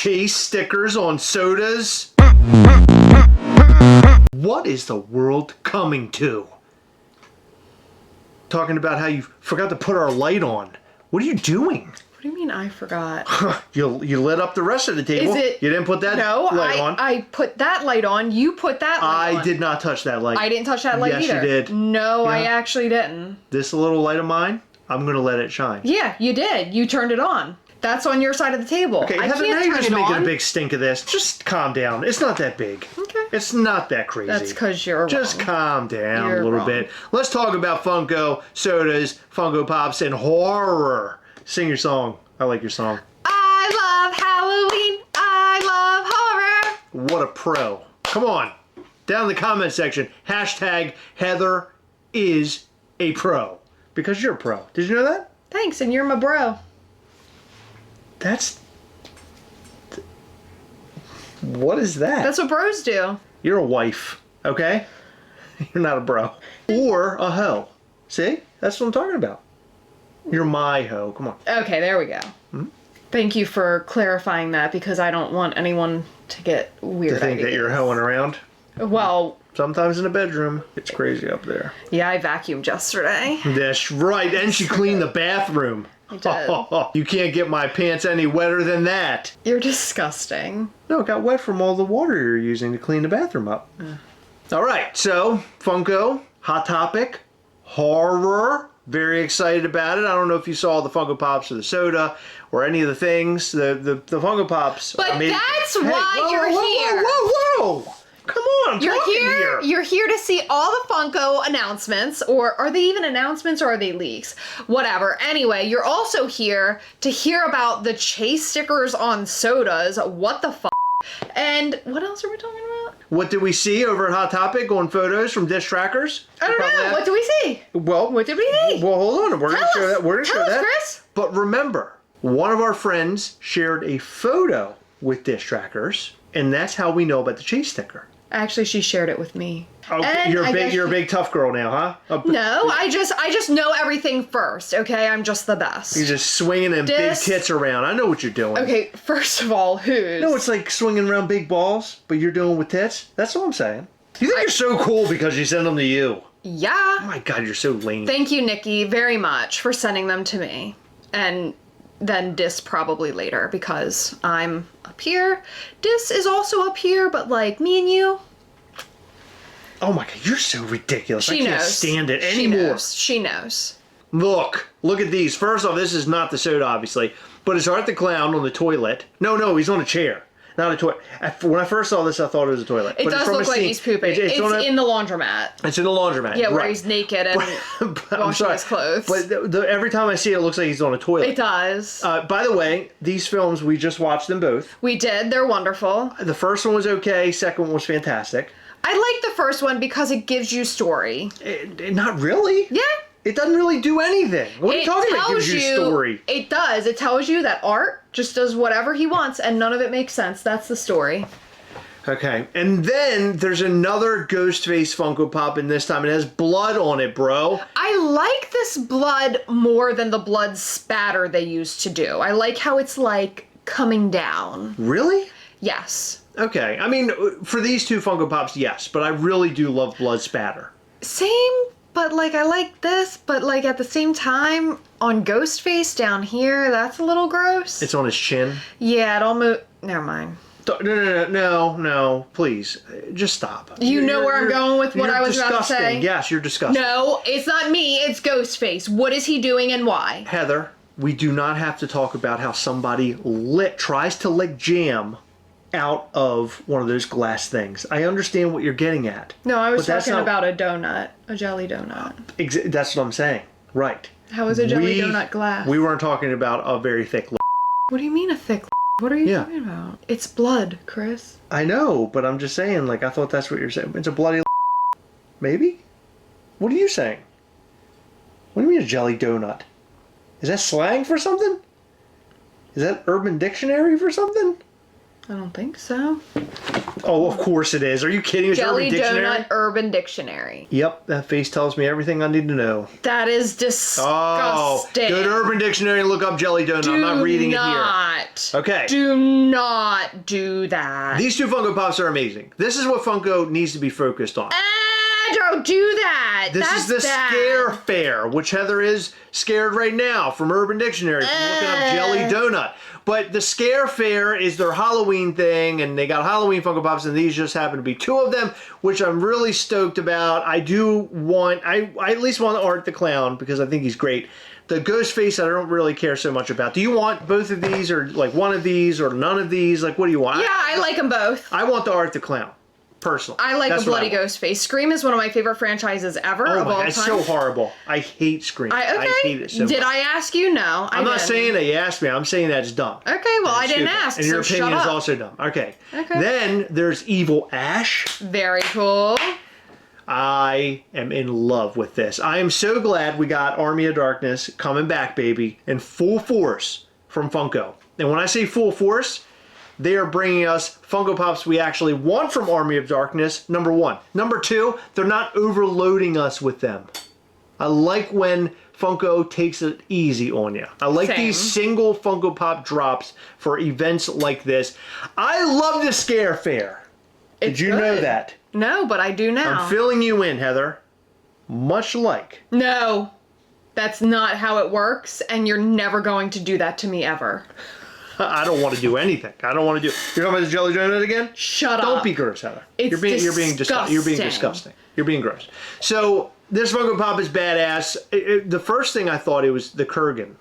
Chase stickers on sodas. What is the world coming to? Talking about how you forgot to put our light on. What are you doing? What do you mean I forgot? You lit up the rest of the table. You didn't put that light on. I put that light on. You put that light on. I did not touch that light. I didn't touch that light either. Yes, you did. No, Yeah. I actually didn't. This little light of mine, I'm going to let it shine. Yeah, you did. You turned it on. That's on your side of the table. Okay, I Heather, can't now turn you're just it making on. a big stink of this. Just calm down. It's not that big. Okay. It's not that crazy. That's because you're Just wrong. calm down You're a little wrong. bit. Let's talk about Funko, sodas, Funko Pops, and horror. Sing your song. I like your song. I love Halloween. I love horror. What a pro. Come on. Down in the comment section, hashtag Heather is a pro. Because you're a pro. Did you know that? Thanks, and you're my bro. What is that? That's what bros do. You're a wife, okay? You're not a bro. Or a hoe. See? That's what I'm talking about. You're my hoe. Come on. Okay, there we go. Thank you for clarifying that because I don't want anyone to get weird To think that you're hoeing around. Well, Sometimes in the bedroom. It's crazy up there. yeah, I vacuumed yesterday. That's right. And she cleaned the bathroom. I did. You can't get my pants any wetter than that. You're disgusting. No, it got wet from all the water you're using to clean the bathroom up. All right, so Funko, Hot Topic, horror. Very excited about it. I don't know if you saw the Funko Pops or the soda or any of the things. The Funko Pops. But that's why whoa, you're whoa, here. Whoa, whoa. Come on, I'm You're talking here. You're here to see all the Funko announcements, or are they even announcements, or are they leaks? Whatever. Anyway, you're also here to hear about the Chase stickers on sodas. What the f? And what else are we talking about? What did we see over at Hot Topic on photos from Dish Trackers? I don't know. What do we see? Well, What did we see? Well, hold on. We're going to show that. We're going to show Tell us, that. Chris. But remember, one of our friends shared a photo with Dish Trackers, and that's how we know about the Chase sticker. Actually, she shared it with me. Oh, And you're I guess a big tough girl now, huh? No, I just know everything first. Okay, I'm just the best. You're just swinging them big tits around. I know what you're doing. Okay, first of all, who's? No, it's like swinging around big balls, but you're doing with tits. That's all I'm saying. You think you're so cool because you send them to you. Yeah. Oh my God, you're so lame. Thank you, Nikki, very much for sending them to me. And then Dis probably later because I'm up here. Dis is also up here, but like me and you. Oh my God, you're so ridiculous. I can't stand it She anymore. knows. She knows. Look at these. First off, this is not the soda, obviously, but it's Art the Clown on the toilet. No, he's on a chair, not a toilet. When I first saw this, I thought it was a toilet. It But it's does from look a like scene. he's pooping. It's in the laundromat. It's in the laundromat. Yeah, where right. he's naked and I'm washing sorry, his clothes. But every time I see it, it looks like he's on a toilet. It does. By the way, these films, we just watched them both. We did. They're wonderful. The first one was okay. Second one was fantastic. I like the first one because it gives you story. Not really. Yeah. It doesn't really do anything. What are you talking about? It gives you story. It does. It tells you that Art just does whatever he wants and none of it makes sense. That's the story. Okay. And then there's another Ghostface Funko Pop, and this time it has blood on it, bro. I like this blood more than the blood spatter they used to do. I like how it's like coming down. Really? Yes. Okay. I mean, for these two Funko Pops, yes. But I really do love blood spatter. Same, but like I like this, but like at the same time on Ghostface down here, that's a little gross. It's on his chin. Yeah, it almost... Never mind. No, please. Just stop. You know where I'm going with what I was about to say? Yes, you're disgusting. No, it's not me, it's Ghostface. What is he doing and why? Heather, we do not have to talk about how somebody tries to lick jam out of one of those glass things. I understand what you're getting at. No, I was talking about a donut. A jelly donut. That's what I'm saying. Right. How is a jelly donut glass? We weren't talking about a very thick What do you mean a thick What are you talking about? It's blood, Chris. I know, but I'm just saying, like, I thought that's what you're saying. It's a bloody maybe? What are you saying? What do you mean a jelly donut? Is that slang for something? Is that Urban Dictionary for something? I don't think so. Oh, of course it is. Are you kidding? It's Jelly Urban Dictionary? Donut Urban Dictionary. Yep, that face tells me everything I need to know. That is disgusting. Oh, go to Urban Dictionary and look up Jelly Donut. I'm not reading it here. Okay. Do not do that. These two Funko Pops are amazing. This is what Funko needs to be focused on. Don't do that. This That's is the bad. Scare Fair, which Heather is scared right now from Urban Dictionary from looking up Jelly Donut. But the Scare Fair is their Halloween thing, and they got Halloween Funko Pops, and these just happen to be two of them, which I'm really stoked about. I at least want Art the Clown, because I think he's great. The ghost face, I don't really care so much about. Do you want both of these, or like one of these, or none of these? Like, what do you want? Yeah, I like them both. I want the Art the Clown. Personally. I like a bloody ghost face. Scream is one of my favorite franchises ever of all time. It's so horrible. I hate Scream. I hate it so much. Did I ask you? No. I'm not saying that you asked me. I'm saying that it's dumb. Okay, well, I didn't ask. And your opinion is also dumb. Okay. Okay. Then there's Evil Ash. Very cool. I am in love with this. I am so glad we got Army of Darkness coming back, baby, in full force from Funko. And when I say full force, they are bringing us Funko Pops we actually want from Army of Darkness, number one. Number two, they're not overloading us with them. I like when Funko takes it easy on you. I like these single Funko Pop drops for events like this. I love the Scare Fair. Did you know that? No, but I do now. I'm filling you in, Heather. Much like. No, that's not how it works, and you're never going to do that to me ever. I don't want to do anything. I don't want to do. You're talking about the Jelly Donut again? Shut up. Don't be gross, Heather. You're being disgusting. You're being gross. So this Funko Pop is badass. The first thing I thought it was the Kurgan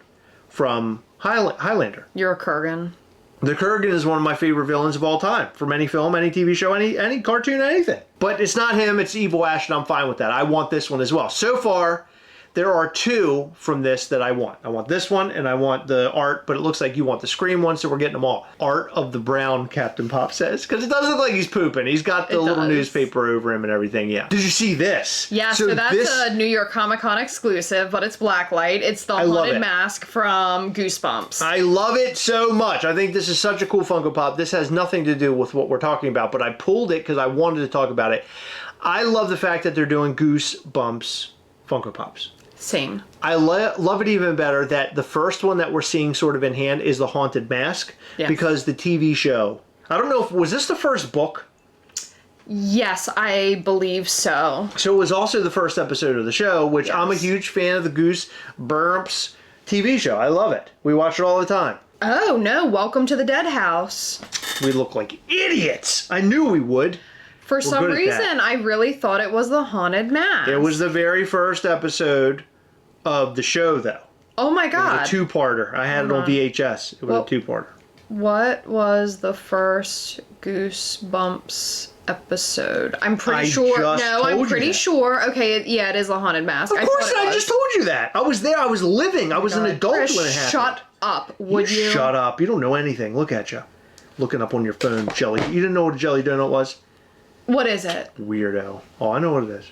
from Highlander. You're a Kurgan. The Kurgan is one of my favorite villains of all time. From any film, any TV show, any cartoon, anything. But it's not him. It's Evil Ash, and I'm fine with that. I want this one as well. So far, there are two from this that I want. I want this one, and I want the Art, but it looks like you want the Scream one, so we're getting them all. Art of the Brown, Captain Pop says, because it does look like he's pooping. He's got the little newspaper over him and everything, yeah. Did you see this? Yeah, so that's a New York Comic Con exclusive, but it's blacklight. It's the haunted mask from Goosebumps. I love it so much. I think this is such a cool Funko Pop. This has nothing to do with what we're talking about, but I pulled it because I wanted to talk about it. I love the fact that they're doing Goosebumps Funko Pops. Same. I love it even better that the first one that we're seeing sort of in hand is the Haunted Mask. Yes. Because the TV show, I don't know if, was this the first book? Yes, I believe so. So it was also the first episode of the show, which I'm a huge fan of the Goosebumps TV show. I love it. We watch it all the time. Oh, no. Welcome to the Dead House. We look like idiots. I knew we would. For some reason, I really thought it was the Haunted Mask. It was the very first episode of the show, though. Oh my god. It was a two-parter. I had it on VHS. It was a two-parter. What was the first Goosebumps episode? I'm pretty sure. No, I'm pretty sure. Okay, yeah, it is the Haunted Mask. Of course, I just told you that. I was there. I was living. I was an adult when it happened. Shut up, would you? Shut up. You don't know anything. Look at you. Looking up on your phone, Jelly. You didn't know what a Jelly Donut was? What is it? Weirdo. Oh, I know what it is.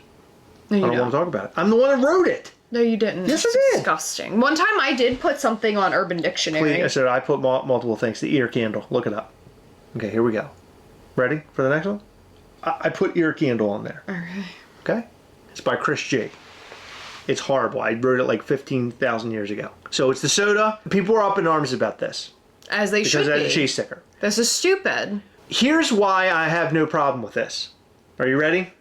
No, you I don't want to talk about it. I'm the one that wrote it. No, you didn't. Yes, I did. Disgusting. One time I did put something on Urban Dictionary. Please, I said I put multiple things. The ear candle. Look it up. Okay, here we go. Ready for the next one? I put ear candle on there. Okay. Okay? It's by Chris G. It's horrible. I wrote it like 15,000 years ago. So it's the soda. People are up in arms about this. As they should be. Because it has a cheese sticker. This is stupid. Here's why I have no problem with this. Are you ready?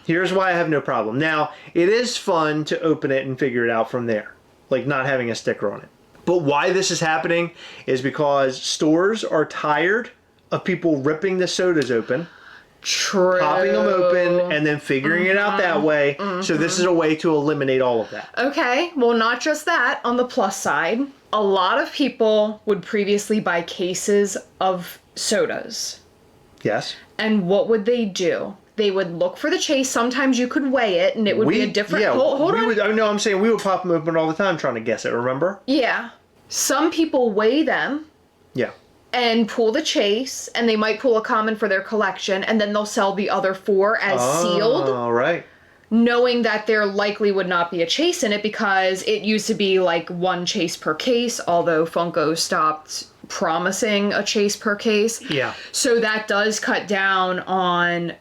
Here's why I have no problem. Now, it is fun to open it and figure it out from there. Like not having a sticker on it. But why this is happening is because stores are tired of people ripping the sodas open. True. Popping them open and then figuring it out that way. So this is a way to eliminate all of that. Okay, well not just that. On the plus side, a lot of people would previously buy cases of sodas. Yes. And what would they do? They would look for the chase. Sometimes you could weigh it and it would be a different... Yeah, hold on. No, I'm saying we would pop them open all the time trying to guess it, remember? Yeah. Some people weigh them. Yeah. And pull the chase, and they might pull a common for their collection, and then they'll sell the other 4 as sealed. All right. Knowing that there likely would not be a chase in it because it used to be like 1 chase per case, although Funko stopped promising a chase per case. Yeah. So that does cut down on,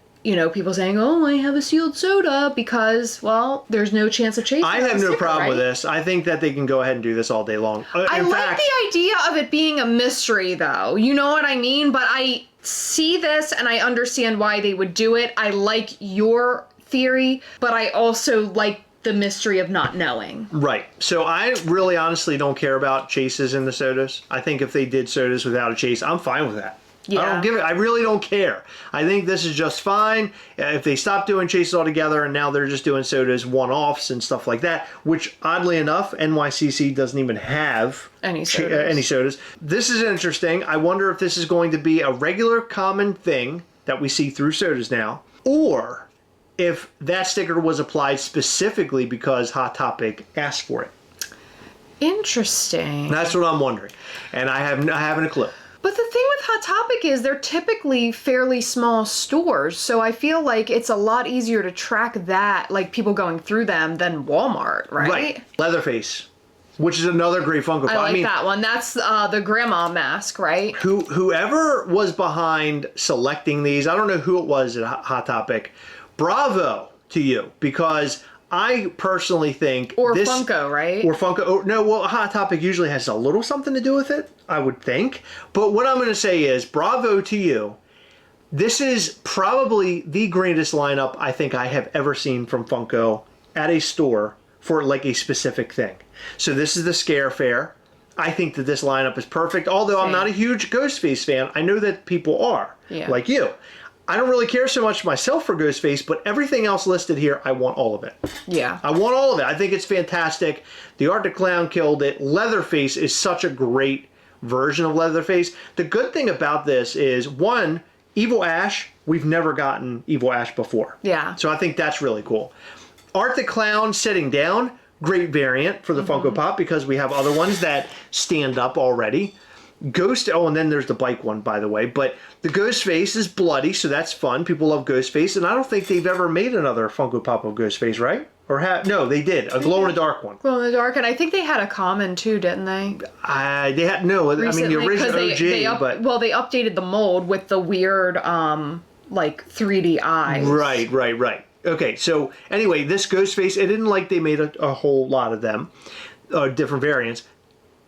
people saying, oh, I have a sealed soda because, well, there's no chance of chase. I have no problem with this. I think that they can go ahead and do this all day long. I like the idea of it being a mystery, though. You know what I mean? But I see this and I understand why they would do it. I like your theory, but I also like the mystery of not knowing. Right. So I really honestly don't care about chases in the sodas. I think if they did sodas without a chase, I'm fine with that. Yeah. I really don't care. I think this is just fine. If they stop doing chases altogether and now they're just doing sodas one-offs and stuff like that, which oddly enough, NYCC doesn't even have any sodas. This is interesting. I wonder if this is going to be a regular common thing that we see through sodas now, or if that sticker was applied specifically because Hot Topic asked for it. Interesting. That's what I'm wondering. And I haven't a clue. But the thing with Hot Topic is they're typically fairly small stores, so I feel like it's a lot easier to track that, like people going through them, than Walmart, right? Right. Leatherface, which is another great Funko Pop. I like that one. That's the grandma mask, right? Whoever was behind selecting these, I don't know who it was at Hot Topic, bravo to you, because I personally think Funko, right? Or Funko. Oh, no, well, Hot Topic usually has a little something to do with it, I would think. But what I'm going to say is, bravo to you. This is probably the greatest lineup I think I have ever seen from Funko at a store for like a specific thing. So this is the Scare Fair. I think that this lineup is perfect. Although I'm not a huge Ghostface fan, I know that people are, like you. I don't really care so much myself for Ghostface, but everything else listed here, I want all of it. Yeah. I want all of it. I think it's fantastic. The Arctic Clown killed it. Leatherface is such a great version of Leatherface. The good thing about this is, one, Evil Ash, we've never gotten Evil Ash before. Yeah. So I think that's really cool. Arctic Clown sitting down, great variant for the Funko Pop because we have other ones that stand up already. Ghost, and then there's the bike one, by the way, but the Ghostface is bloody, so that's fun. People love Ghostface, and I don't think they've ever made another Funko Pop of Ghostface, right? Or no, they did, a glow-in-the-dark one. Glow-in-the-dark, and I think they had a common too, didn't they? They had, no, recently, I mean the original OG, but... Well, they updated the mold with the weird, like, 3D eyes. Right. Okay, so anyway, this Ghostface, it didn't like they made a whole lot of them, different variants.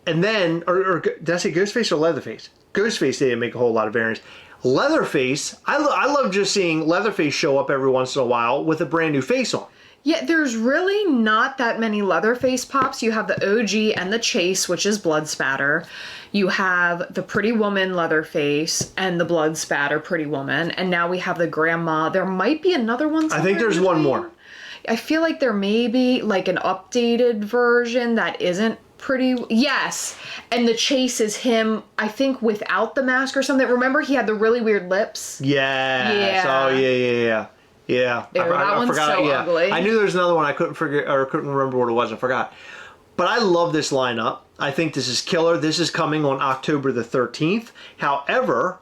And then, or did I say Ghostface or Leatherface? Ghostface, they didn't make a whole lot of variants. Leatherface, I love just seeing Leatherface show up every once in a while with a brand new face on. Yeah, there's really not that many Leatherface pops. You have the OG and the Chase, which is Blood Spatter. You have the Pretty Woman Leatherface and the Blood Spatter Pretty Woman. And now we have the Grandma. There might be another one somewhere. I think there's one more. I feel like there may be like an updated version that isn't yes, and the Chase is him, I think, without the mask or something. Remember he had the really weird lips? Yes. Oh yeah. That one's so ugly. I knew there was another one I couldn't remember what it was. I forgot. But I love this lineup. I think this is killer. This is coming on October the 13th. However,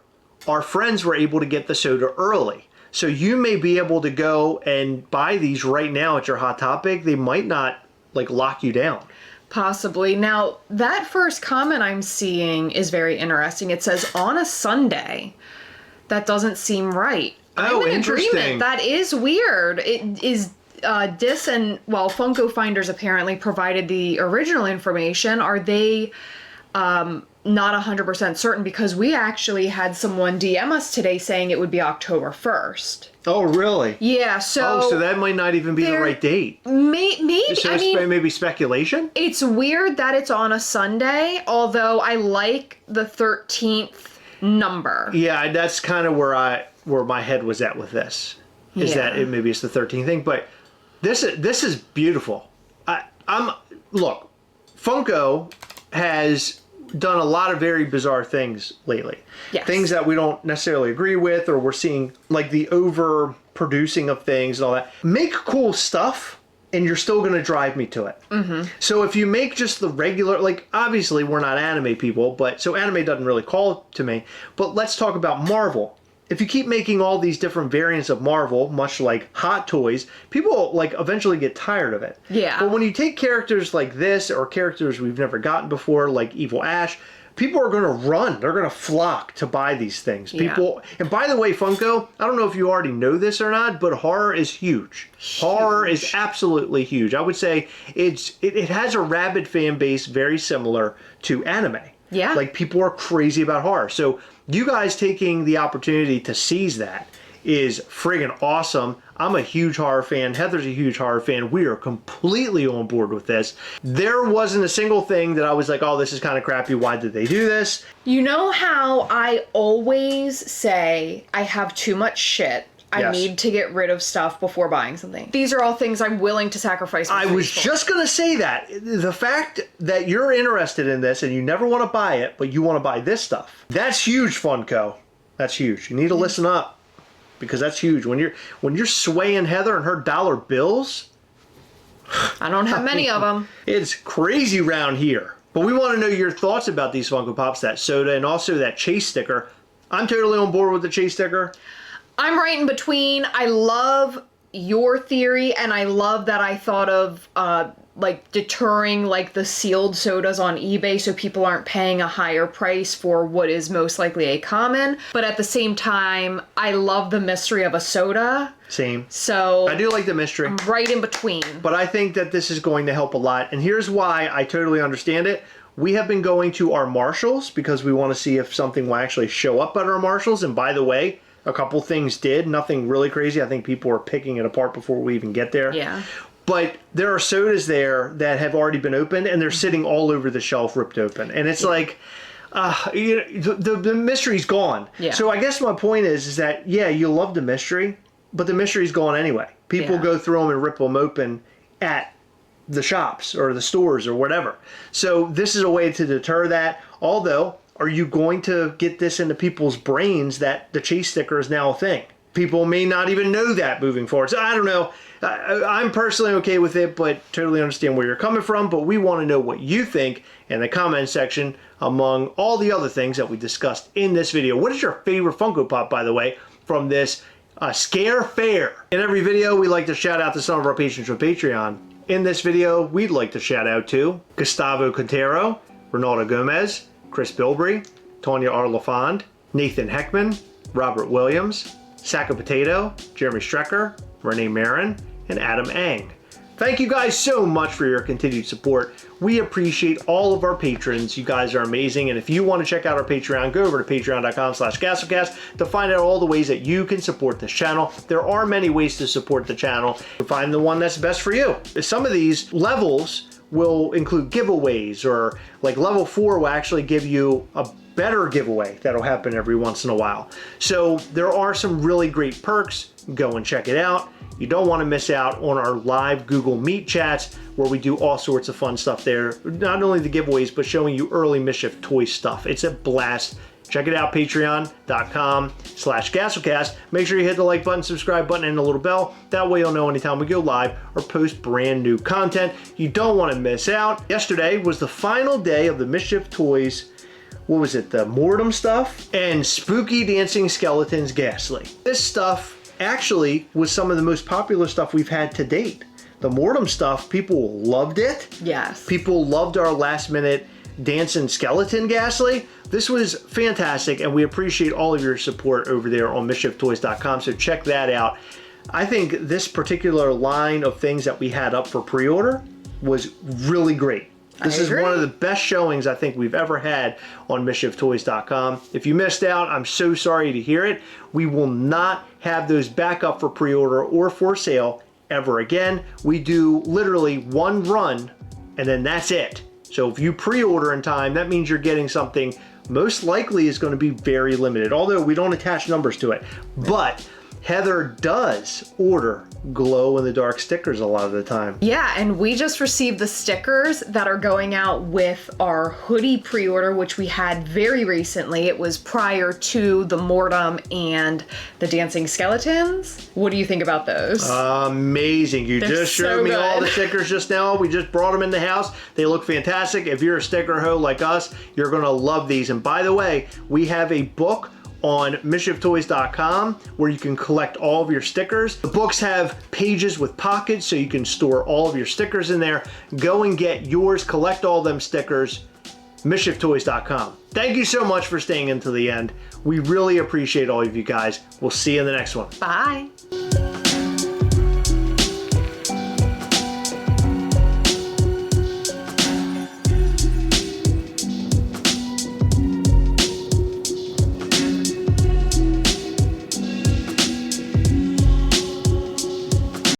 our friends were able to get the soda early. So you may be able to go and buy these right now at your Hot Topic. They might not like lock you down. Possibly. Now, that first comment I'm seeing is very interesting. It says, on a Sunday. That doesn't seem right. I'm in agreement. That is weird. It is Funko Finders apparently provided the original information. Are they not 100% certain? Because we actually had someone DM us today saying it would be October 1st. Oh, really? Yeah, so that might not even be the right date. Maybe. So maybe speculation? It's weird that it's on a Sunday, although I like the 13th number. Yeah, that's kind of where my head was at with this. Is that maybe it's the 13th thing, but this is beautiful. Look, Funko has done a lot of very bizarre things lately. Yes. Things that we don't necessarily agree with, or we're seeing like the over-producing of things and all that. Make cool stuff, and you're still going to drive me to it. Mm-hmm. So if you make just the regular, like obviously we're not anime people, so anime doesn't really call to me, but let's talk about Marvel. If you keep making all these different variants of Marvel, much like Hot Toys, people like eventually get tired of it. Yeah. But when you take characters like this, or characters we've never gotten before, like Evil Ash, people are going to run. They're going to flock to buy these things. People, and by the way, Funko, I don't know if you already know this or not, but horror is huge. Horror is absolutely huge. I would say it has a rabid fan base very similar to anime. Yeah. Like, people are crazy about horror. So you guys taking the opportunity to seize that is friggin' awesome. I'm a huge horror fan. Heather's a huge horror fan. We are completely on board with this. There wasn't a single thing that I was like, oh, this is kind of crappy. Why did they do this? You know how I always say I have too much shit. I need to get rid of stuff before buying something. These are all things I'm willing to sacrifice. I was just going to say that. The fact that you're interested in this and you never want to buy it, but you want to buy this stuff, that's huge, Funko. That's huge. You need to listen up. Because that's huge. When you're swaying Heather and her dollar bills, I don't have many of them. It's crazy around here. But we want to know your thoughts about these Funko Pops, that soda, and also that Chase sticker. I'm totally on board with the Chase sticker. I'm right in between. I love your theory, and I love that I thought of like deterring like the sealed sodas on eBay so people aren't paying a higher price for what is most likely a common. But at the same time, I love the mystery of a soda. Same. So I do like the mystery. I'm right in between. But I think that this is going to help a lot. And here's why I totally understand it. We have been going to our Marshalls because we want to see if something will actually show up at our Marshalls. And by the way, a couple things did. Nothing really crazy. I think people are picking it apart before we even get there. Yeah. But there are sodas there that have already been opened, and they're sitting all over the shelf, ripped open. And it's like, the mystery's gone. Yeah. So I guess my point is that, yeah, you love the mystery, but the mystery's gone anyway. People go through them and rip them open at the shops or the stores or whatever. So this is a way to deter that. Although, are you going to get this into people's brains that the Chase sticker is now a thing? People may not even know that moving forward. So I don't know. I'm personally okay with it, but totally understand where you're coming from. But we want to know what you think in the comment section among all the other things that we discussed in this video. What is your favorite Funko Pop, by the way, from this Scare Fair? In every video, we like to shout out to some of our patrons from Patreon. In this video, we'd like to shout out to Gustavo Quintero, Ronaldo Gomez, Chris Bilbrey, Tonya Arlafond, Nathan Heckman, Robert Williams, Sack of Potato, Jeremy Strecker, Renee Marin, and Adam Ang. Thank you guys so much for your continued support. We appreciate all of our patrons. You guys are amazing. And if you want to check out our Patreon, go over to patreon.com/Gastlecast to find out all the ways that you can support this channel. There are many ways to support the channel. Find the one that's best for you. Some of these levels will include giveaways, or like level 4 will actually give you a better giveaway that'll happen every once in a while. So there are some really great perks. Go and check it out. You don't want to miss out on our live Google Meet chats where we do all sorts of fun stuff there. Not only the giveaways, but showing you early Mischief toy stuff. It's a blast. Check it out, patreon.com/Gastlecast. Make sure you hit the like button, subscribe button, and the little bell. That way you'll know anytime we go live or post brand new content. You don't want to miss out. Yesterday was the final day of the Mischief Toys, what was it, the Mortem stuff? And Spooky Dancing Skeletons Ghastly. This stuff actually was some of the most popular stuff we've had to date. The Mortem stuff, people loved it. Yes. People loved our last minute Dancing Skeleton Ghastly. This was fantastic, and we appreciate all of your support over there on MISCHIEFtoys.com, so check that out. I think this particular line of things that we had up for pre-order was really great. This is one of the best showings I think we've ever had on MISCHIEFtoys.com. If you missed out, I'm so sorry to hear it. We will not have those back up for pre-order or for sale ever again. We do literally one run, and then that's it. So if you pre-order in time, that means you're getting something most likely is going to be very limited, although we don't attach numbers to it. But Heather does order glow-in-the-dark stickers a lot of the time. Yeah, and we just received the stickers that are going out with our hoodie pre-order, which we had very recently. It was prior to the Mortem and the Dancing Skeletons. What do you think about those? Amazing. You They're just showed me so all good. the stickers just now. We just brought them in the house. They look fantastic. If you're a sticker hoe like us, you're going to love these. And by the way, we have a book on MISCHIEFtoys.com where you can collect all of your stickers. The books have pages with pockets so you can store all of your stickers in there. Go and get yours, collect all them stickers, MISCHIEFtoys.com. Thank you so much for staying until the end. We really appreciate all of you guys. We'll see you in the next one. Bye.